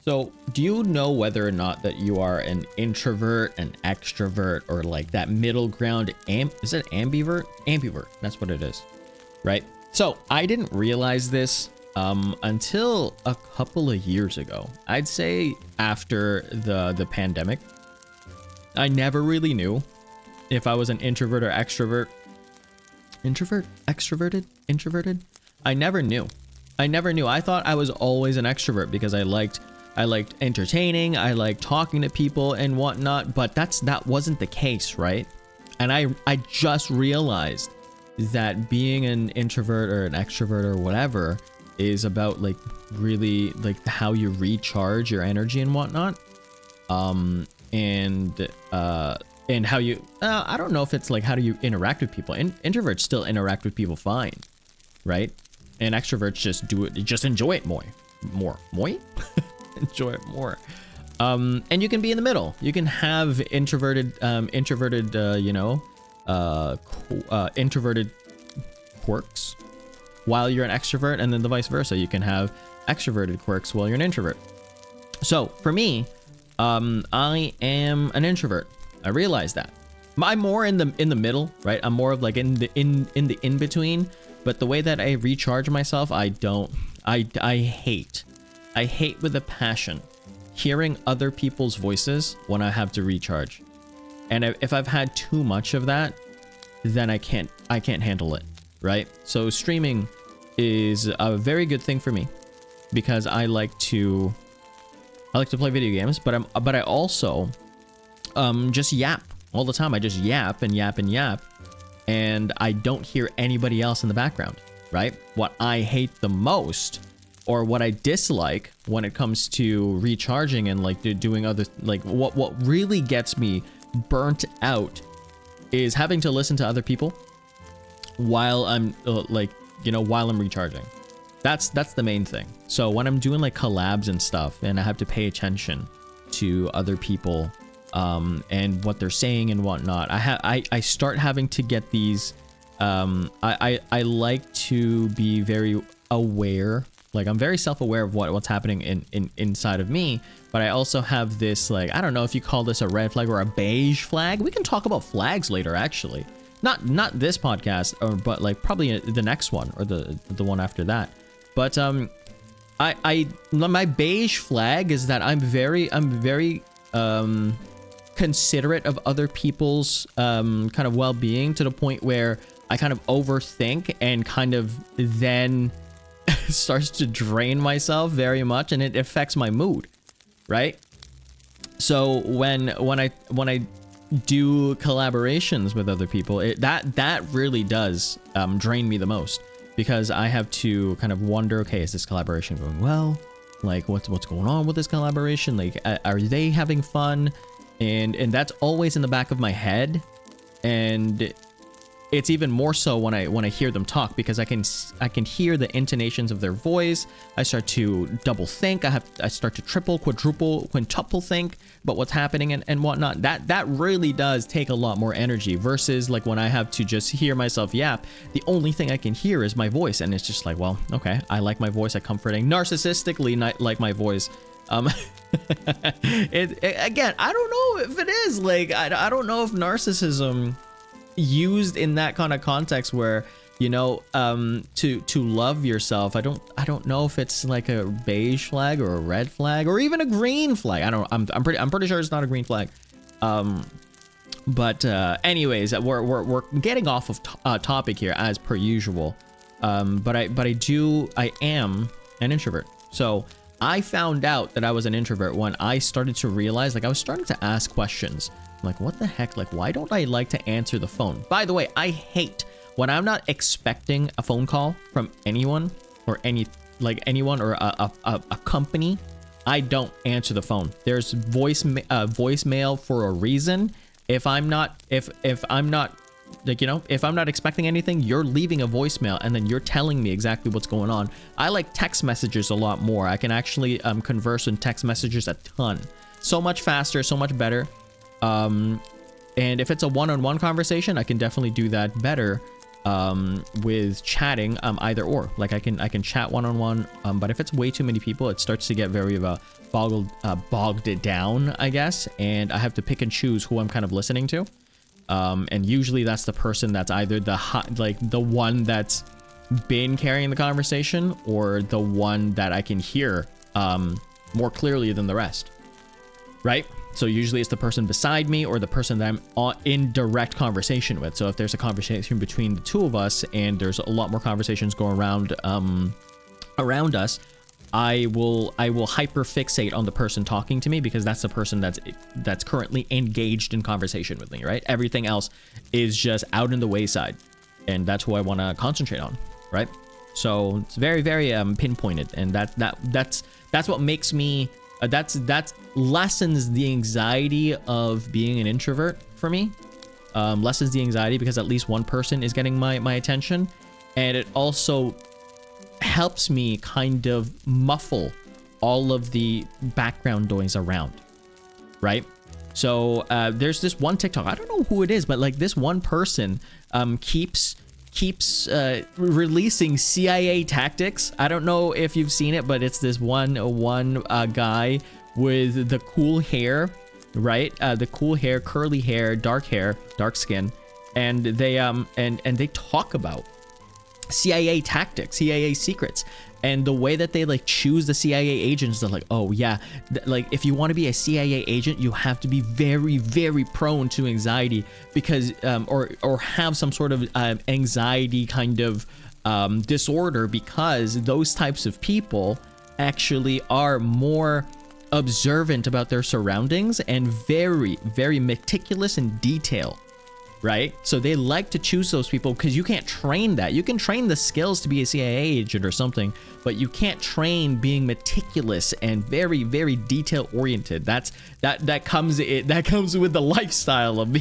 So, do you know whether or not that you are an introvert, an extrovert, or like that middle ground? Is it ambivert? Ambivert. That's what it is, right? So, I didn't realize this until a couple of years ago. I'd say after the pandemic. I never really knew if I was an introvert or extrovert. Introvert? Extroverted? Introverted? I never knew. I thought I was always an extrovert because I liked entertaining, I liked talking to people and whatnot, but that wasn't the case, right? And I just realized that being an introvert or an extrovert or whatever is about like really like how you recharge your energy and whatnot. And how you I don't know if it's like how do you interact with people. Introverts still interact with people fine, right? And extroverts just enjoy it more enjoy it more. And you can be in the middle. You can have introverted introverted quirks while you're an extrovert, and then the vice versa. You can have extroverted quirks while you're an introvert. So for me, I am an introvert. I realize that. I'm more in the middle, right? I'm more of like in the in between. But the way that I recharge myself, I hate with a passion hearing other people's voices when I have to recharge. And if I've had too much of that, then I can't handle it, right? So streaming is a very good thing for me because I like to play video games, but I also just yap all the time. I just yap and yap and yap, and I don't hear anybody else in the background, right? What I hate the most, or what I dislike when it comes to recharging and like doing other, like what really gets me burnt out is having to listen to other people while I'm while I'm recharging. That's the main thing. So when I'm doing like collabs and stuff and I have to pay attention to other people and what they're saying and whatnot, I start having to get these I like to be very aware. Like I'm very self-aware of what's happening inside of me, but I also have this, like, I don't know if you call this a red flag or a beige flag. We can talk about flags later, actually. Not this podcast, but like probably the next one or the one after that. But my beige flag is that I'm very considerate of other people's kind of well-being, to the point where I kind of overthink and kind of then starts to drain myself very much, and it affects my mood, right? So when I do collaborations with other people, that really does drain me the most, because I have to kind of wonder, okay, is this collaboration going well? Like what's going on with this collaboration? Like are they having fun? And that's always in the back of my head, and it's even more so when I hear them talk, because I can hear the intonations of their voice. I start to double think. I start to triple, quadruple, quintuple think about what's happening and whatnot. That really does take a lot more energy, versus like when I have to just hear myself yap. The only thing I can hear is my voice, and it's just like, well, okay, I like my voice. I comforting, narcissistically like my voice. Again, I don't know if it is like I don't know if narcissism used in that kind of context where, you know, to love yourself, I don't know if it's like a beige flag or a red flag or even a green flag. I'm pretty sure it's not a green flag. But anyways, we're getting off of topic here as per usual. But I am an introvert. So I found out that I was an introvert when I started to realize, like, I was starting to ask questions. I'm like, what the heck? Like, why don't I like to answer the phone? By the way, I hate when I'm not expecting a phone call from anyone or anyone or a company. I don't answer the phone. There's voicemail for a reason. If I'm not like, you know, if I'm not expecting anything, you're leaving a voicemail and then you're telling me exactly what's going on. I like text messages a lot more. I can actually converse in text messages a ton. So much faster, so much better. And if it's a one-on-one conversation, I can definitely do that better. with chatting, either or. Like I can chat one-on-one, but if it's way too many people, it starts to get very bogged down, I guess, and I have to pick and choose who I'm kind of listening to. And usually that's the person that's either the one that's been carrying the conversation, or the one that I can hear more clearly than the rest, right? So usually it's the person beside me or the person that I'm in direct conversation with. So if there's a conversation between the two of us and there's a lot more conversations going around us, I will hyper fixate on the person talking to me, because that's the person that's currently engaged in conversation with me, right? Everything else is just out in the wayside, and that's who I want to concentrate on, right? So it's very, very pinpointed, and that's what makes me that lessens the anxiety of being an introvert for me. Lessens the anxiety because at least one person is getting my attention, and it also helps me kind of muffle all of the background noise around, right? So there's this one TikTok, I don't know who it is, but like this one person keeps releasing CIA tactics. I don't know if you've seen it, but it's this one guy with the cool hair, right? The cool hair, curly hair, dark skin, and they talk about CIA tactics, CIA secrets, and the way that they like choose the CIA agents. They're like, oh yeah, like if you want to be a CIA agent, you have to be very, very prone to anxiety, because or have some sort of anxiety kind of disorder, because those types of people actually are more observant about their surroundings and very, very meticulous in detail, right? So they like to choose those people because you can't train that. You can train the skills to be a CIA agent or something, but you can't train being meticulous and very, very detail oriented. That comes with the lifestyle of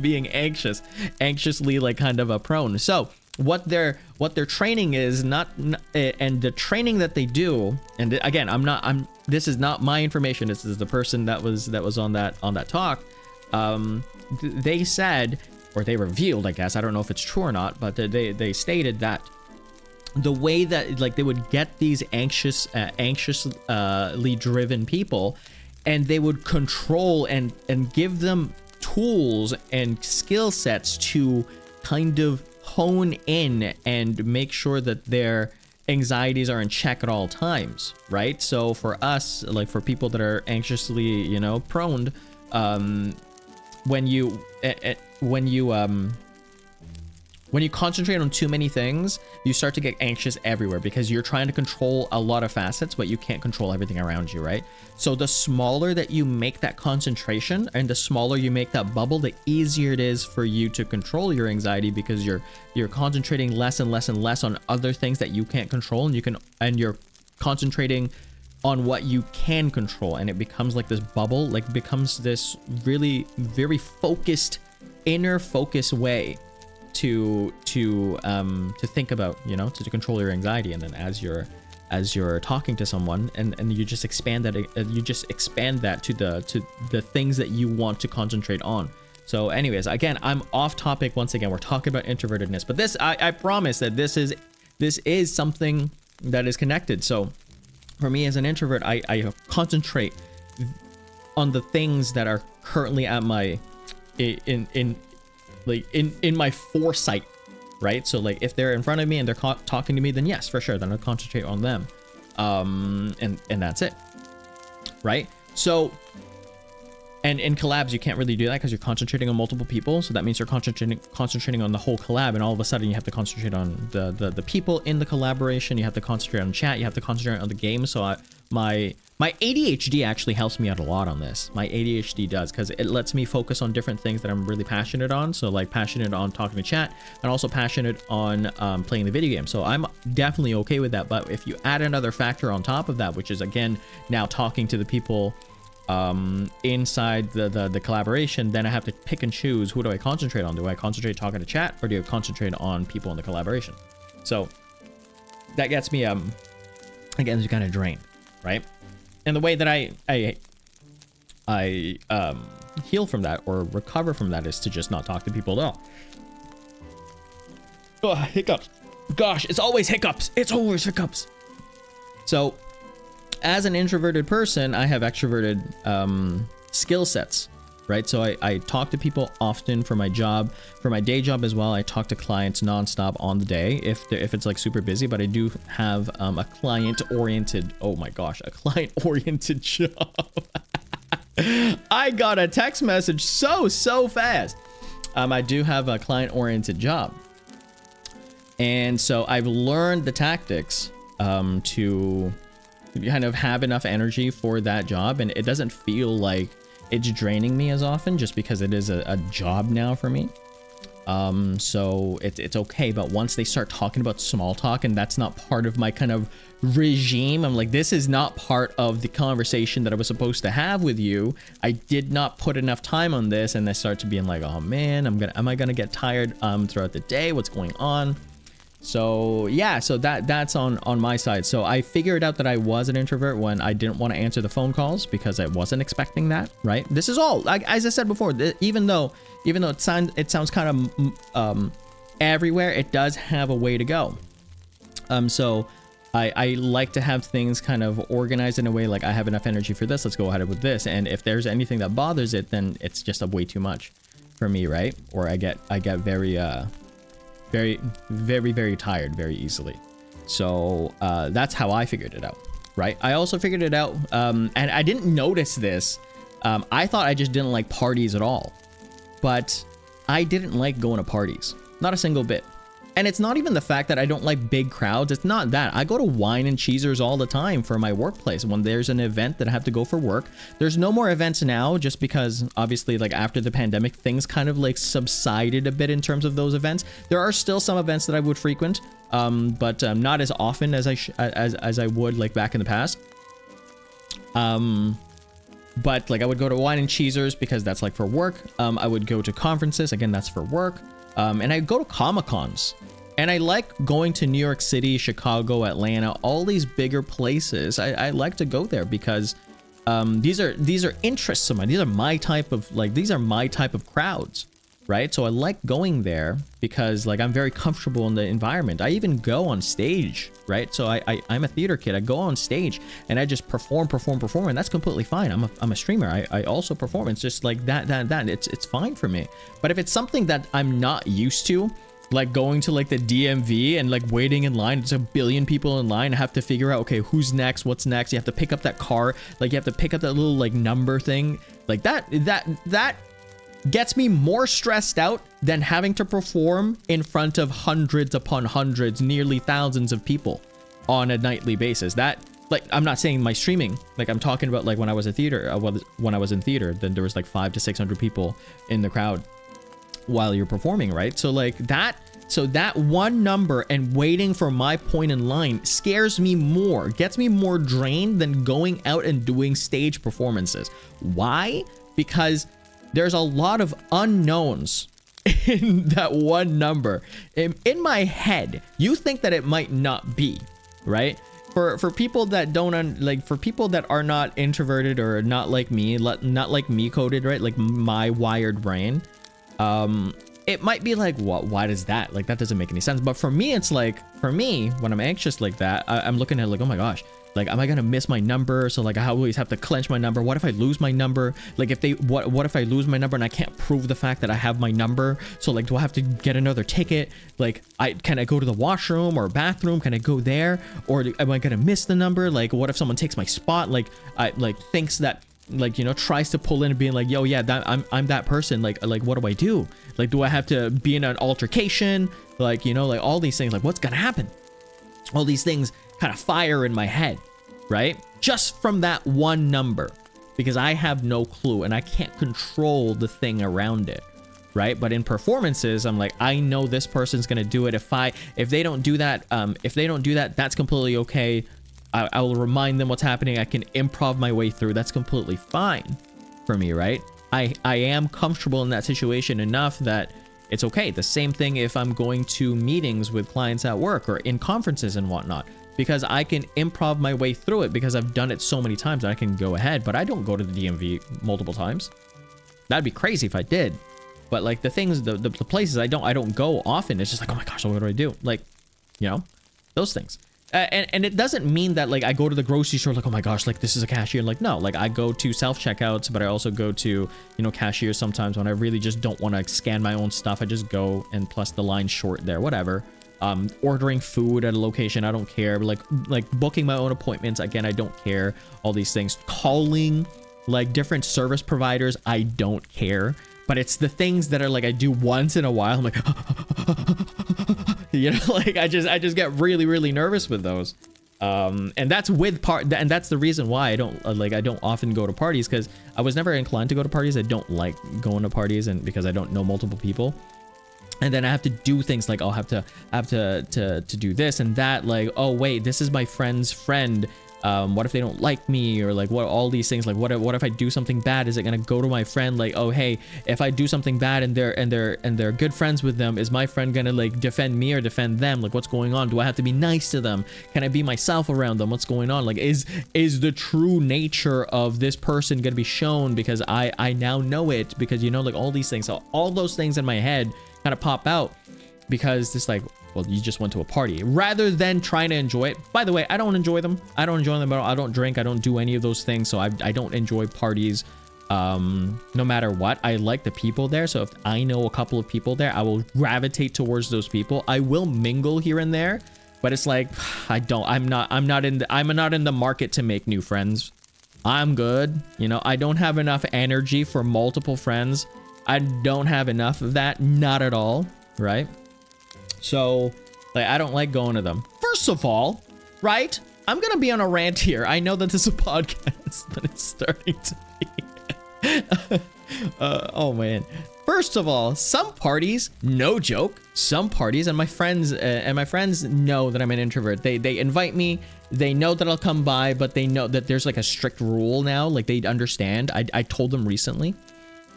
being anxiously like kind of a prone. So what their training is not, and the training that they do, and again, this is not my information. This is the person that was on that talk. They said, or they revealed, I guess, I don't know if it's true or not, but they stated that the way that like they would get these anxiously driven people, and they would control and give them tools and skill sets to kind of hone in and make sure that their anxieties are in check at all times, right? So for us, like for people that are anxiously, prone, when you concentrate on too many things, you start to get anxious everywhere, because you're trying to control a lot of facets, but you can't control everything around you, right? So the smaller that you make that concentration and the smaller you make that bubble, the easier it is for you to control your anxiety, because you're concentrating less and less and less on other things that you can't control, and you're concentrating on what you can control, and it becomes like this bubble, like becomes this really very focused, inner focus way to think about, to control your anxiety. And then as you're talking to someone, and you just expand that to the things that you want to concentrate on. So anyways, again, I'm off topic once again. We're talking about introvertedness, but this, I promise that this is something that is connected. So for me as an introvert, I concentrate on the things that are currently at my in my foresight, right? So like if they're in front of me and they're talking to me, then yes, for sure, then I'll concentrate on them, and that's it, right? So, and in collabs you can't really do that because you're concentrating on multiple people, so that means you're concentrating on the whole collab, and all of a sudden you have to concentrate on the people in the collaboration, you have to concentrate on chat, you have to concentrate on the game. So my ADHD actually helps me out a lot on this. My ADHD does, because it lets me focus on different things that I'm really passionate on. So like passionate on talking to chat, and also passionate on playing the video game. So I'm definitely okay with that. But if you add another factor on top of that, which is again now talking to the people inside the collaboration, then I have to pick and choose, who do I concentrate on? Do I concentrate talking to chat, or do I concentrate on people in the collaboration? So that gets me again, kind of drained, right? And the way that I heal from that or recover from that is to just not talk to people at all. Oh, hiccups. Gosh, it's always hiccups. It's always hiccups. So, as an introverted person, I have extroverted skill sets, right? So I talk to people often for my job, for my day job as well. I talk to clients nonstop on the day if it's like super busy, but I do have a client-oriented, oh my gosh, a client-oriented job. I got a text message so fast. I do have a client-oriented job. And so I've learned the tactics to kind of have enough energy for that job, and it doesn't feel like it's draining me as often just because it is a job now for me. So it's okay, but once they start talking about small talk and that's not part of my kind of regime, I'm like, this is not part of the conversation that I was supposed to have with you. I did not put enough time on this, and I start to being like, oh man, am I gonna get tired throughout the day? What's going on? So yeah, so that's on my side. So I figured out that I was an introvert when I didn't want to answer the phone calls because I wasn't expecting that, right? This is all, like, as I said before, even though it sounds kind of everywhere, it does have a way to go. So I like to have things kind of organized in a way like, I have enough energy for this, let's go ahead with this. And if there's anything that bothers it, then it's just a way too much for me, right? Or I get very tired very easily. So that's how I figured it out, right? I also figured it out, and I didn't notice this. I thought I just didn't like parties at all, but I didn't like going to parties, not a single bit. And it's not even the fact that I don't like big crowds. It's not that. I go to wine and cheesers all the time for my workplace when there's an event that I have to go for work. There's no more events now just because obviously, like, after the pandemic, things kind of like subsided a bit in terms of those events. There are still some events that I would frequent, but not as often as I would like back in the past. But like I would go to wine and cheesers because that's like for work. I would go to conferences, again, that's for work. And I go to Comic-Cons, and I like going to New York City, Chicago, Atlanta, all these bigger places. I like to go there because these are interests of mine. These are my type of crowds, right? So I like going there because like I'm very comfortable in the environment. I even go on stage, right? So I'm a theater kid. I go on stage and I just perform, and that's completely fine. I'm a streamer. I also perform. It's just like that. It's fine for me. But if it's something that I'm not used to, like going to like the DMV and like waiting in line, there's a billion people in line. I have to figure out, okay, who's next? What's next? You have to pick up that car. Like you have to pick up that little like number thing. Like that gets me more stressed out than having to perform in front of hundreds upon hundreds, nearly thousands of people on a nightly basis. That, like, I'm not saying my streaming, like I'm talking about like when I was in theater, then there was like 500 to 600 people in the crowd while you're performing, right? So like that one number and waiting for my point in line scares me more, gets me more drained than going out and doing stage performances. Why? Because there's a lot of unknowns in that one number. In my head, you think that it might not be, right? For people that for people that are not introverted or not like me coded, right? Like my wired brain, it might be like, what? Why does that? Like, that doesn't make any sense. But for me, it's like, when I'm anxious like that, I'm looking at it like, oh my gosh, like, am I gonna miss my number? So like, I always have to clench my number. What if I lose my number? Like, what if I lose my number and I can't prove the fact that I have my number? So like, do I have to get another ticket? Like, can I go to the washroom or bathroom? Can I go there? Or am I gonna miss the number? Like, what if someone takes my spot? Like, thinks that, like, you know, tries to pull in and being like, yo, yeah, that I'm that person. Like what do I do? Like, do I have to be in an altercation? Like, you know, like all these things, like what's gonna happen? All these things kind of fire in my head, right? Just from that one number, because I have no clue and I can't control the thing around it, right? But in performances, I'm like, I know this person's gonna do it. If they don't do that, that's completely okay. I will remind them what's happening. I can improv my way through. That's completely fine for me, right? I am comfortable in that situation enough that it's okay. The same thing if I'm going to meetings with clients at work or in conferences and whatnot, because I can improv my way through it because I've done it so many times that I can go ahead. But I don't go to the DMV multiple times. That'd be crazy if I did. But like the things, the places I don't go often, it's just like, oh my gosh, what do I do? Like, you know, those things. And it doesn't mean that like I go to the grocery store like, oh my gosh, like this is a cashier. Like, no, like I go to self checkouts, but I also go to, you know, cashiers sometimes when I really just don't want to scan my own stuff. I just go, and plus the line's short there, whatever. Ordering food at a location, I don't care. Like booking my own appointments, again, I don't care. All these things, calling like different service providers, I don't care. But it's the things that are like I do once in a while. I'm like, you know, like I just get really nervous with those. And that's and that's the reason why I don't often go to parties, because I was never inclined to go to parties. I don't like going to parties, and because I don't know multiple people. And then I have to do things like I'll have to do this and that. Like, oh wait, this is my friend's friend. What if they don't like me, or like what, all these things, like what if I do something bad? Is it gonna go to my friend? Like, oh hey, if I do something bad and they're good friends with them, is my friend gonna like defend me or defend them? Like, what's going on? Do I have to be nice to them? Can I be myself around them? What's going on? Like, is the true nature of this person gonna be shown because I now know it? Because, you know, like all these things, so all those things in my head kind of pop out, because it's like, well, you just went to a party rather than trying to enjoy it. By the way, I don't enjoy them. I don't enjoy them at all. I don't drink. I don't do any of those things. So I don't enjoy parties no matter what. I like the people there. So if I know a couple of people there, I will gravitate towards those people. I will mingle here and there, but it's like, I'm not in the market to make new friends. I'm good. You know, I don't have enough energy for multiple friends. I don't have enough of that. Not at all. Right? So, like, I don't like going to them. First of all, right? I'm gonna be on a rant here. I know that this is a podcast, but it's starting to be. Oh man. First of all, some parties, no joke, some parties, and my friends know that I'm an introvert. They invite me. They know that I'll come by, but they know that there's like a strict rule now. Like, they understand. I told them recently.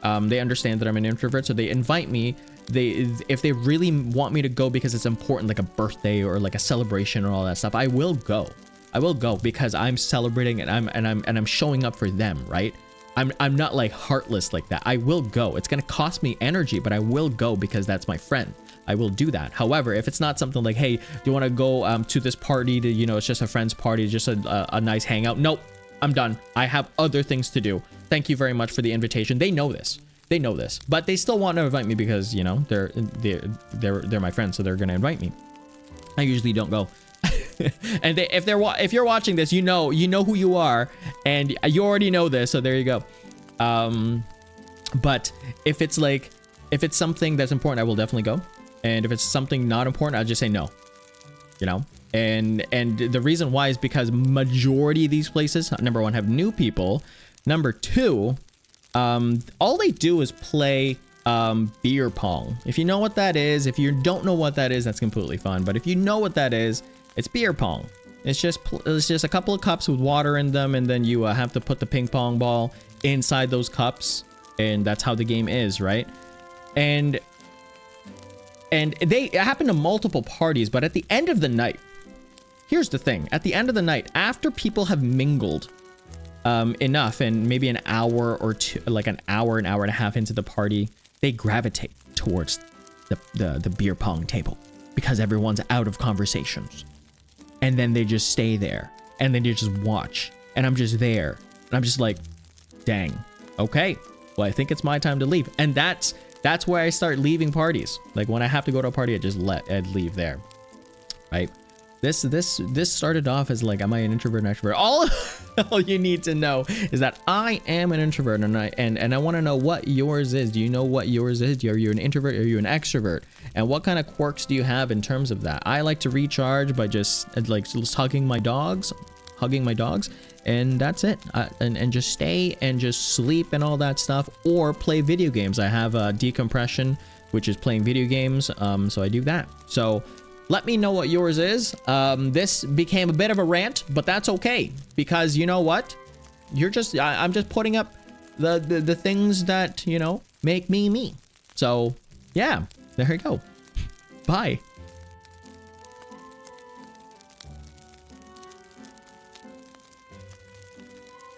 They understand that I'm an introvert, so they invite me. If they really want me to go because it's important, like a birthday or like a celebration or all that stuff, I will go. I will go because I'm celebrating and I'm showing up for them, right? I'm not like heartless like that. I will go. It's gonna cost me energy, but I will go because that's my friend. I will do that. However, if it's not something like, hey, do you want to go to this party to, you know, it's just a friend's party, just a nice hangout. Nope, I'm done. I have other things to do. Thank you very much for the invitation. They know this. They know this, but they still want to invite me because, you know, they're my friends, so they're gonna invite me. I usually don't go. And if you're watching this, you know who you are, and you already know this, so there you go. But if it's something that's important, I will definitely go. And if it's something not important, I'll just say no. You know? And the reason why is because majority of these places, number one, have new people. Number two, all they do is play beer pong. If you know what that is, if you don't know what that is, that's completely fine. But if you know what that is, it's beer pong. It's just a couple of cups with water in them, and then you have to put the ping pong ball inside those cups, and that's how the game is, right? And it happened to multiple parties, but at the end of the night, here's the thing. At the end of the night, after people have mingled enough, and maybe an hour or two, like an hour and a half into the party, they gravitate towards the beer pong table because everyone's out of conversations. And then they just stay there, and then you just watch, and I'm just there, and I'm just like, dang, okay, well, I think it's my time to leave. And that's where I start leaving parties. Like, when I have to go to a party, I'd leave there, right? This started off as like, am I an introvert, an extrovert? All you need to know is that I am an introvert, and I want to know what yours is. Do you know what yours is? Are you an introvert? Are you an extrovert? And what kind of quirks do you have in terms of that? I like to recharge by just like hugging my dogs, and that's it. And just stay and just sleep and all that stuff, or play video games. I have decompression, which is playing video games. So I do that. So let me know what yours is. This became a bit of a rant, but that's okay, because you know what? I'm just putting up the things that, you know, make me me. So yeah, there you go. Bye.